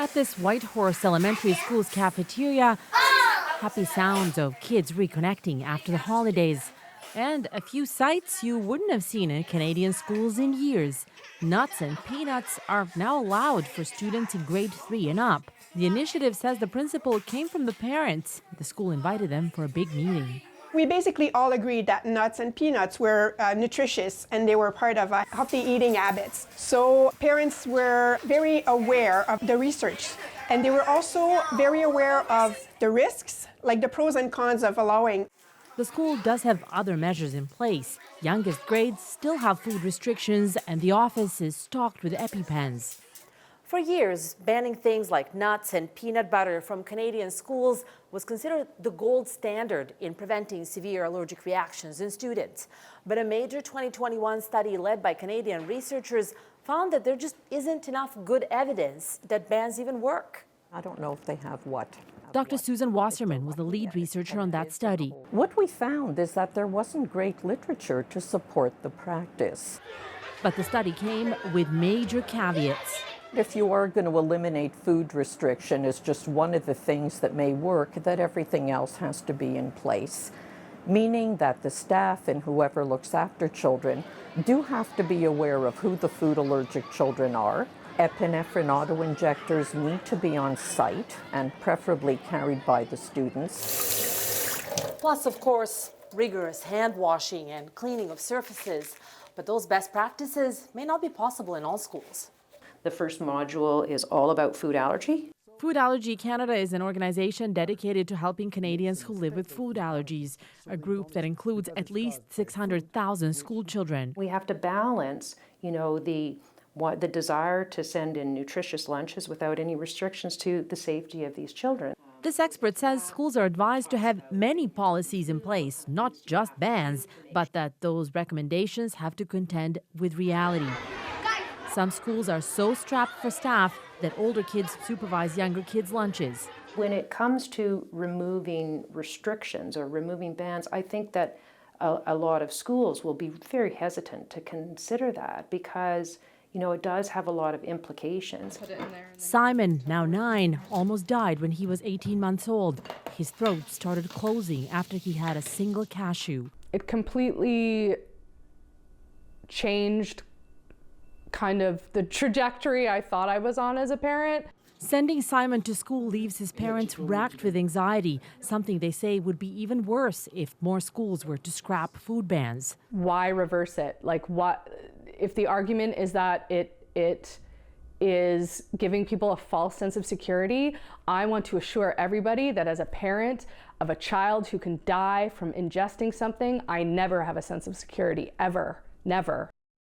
At this Whitehorse Elementary School's cafeteria, happy sounds of kids reconnecting after the holidays. And a few sights you wouldn't have seen in Canadian schools in years. Nuts and peanuts are now allowed for students in grade 3 and up. The initiative says the principal came from the parents. The school invited them for a big meeting. We basically all agreed that nuts and peanuts were nutritious and they were part of healthy eating habits. So parents were very aware of the research, and they were also very aware of the risks, like the pros and cons of allowing. The school does have other measures in place. Youngest grades still have food restrictions, and the office is stocked with EpiPens. For years, banning things like nuts and peanut butter from Canadian schools was considered the gold standard in preventing severe allergic reactions in students. But a major 2021 study led by Canadian researchers found that there just isn't enough good evidence that bans even work. I don't know if they have what. Dr. Susan Wasserman was the lead researcher on that study. What we found is that there wasn't great literature to support the practice. But the study came with major caveats. If you are going to eliminate food restriction as just one of the things that may work, that everything else has to be in place. Meaning that the staff and whoever looks after children do have to be aware of who the food allergic children are. Epinephrine auto-injectors need to be on site and preferably carried by the students. Plus, of course, rigorous hand washing and cleaning of surfaces. But those best practices may not be possible in all schools. The first module is all about food allergy. Food Allergy Canada is an organization dedicated to helping Canadians who live with food allergies, a group that includes at least 600,000 school children. We have to balance, the desire to send in nutritious lunches without any restrictions to the safety of these children. This expert says schools are advised to have many policies in place, not just bans, but that those recommendations have to contend with reality. Some schools are so strapped for staff that older kids supervise younger kids' lunches. When it comes to removing restrictions or removing bans, I think that a lot of schools will be very hesitant to consider that because, it does have a lot of implications. Simon, now 9, almost died when he was 18 months old. His throat started closing after he had a single cashew. It completely changed kind of the trajectory I thought I was on as a parent. Sending Simon to school leaves his parents racked with anxiety, something they say would be even worse if more schools were to scrap food bans. Why reverse it? Like, what if the argument is that it is giving people a false sense of security? I want to assure everybody that as a parent of a child who can die from ingesting something, I never have a sense of security, ever, never.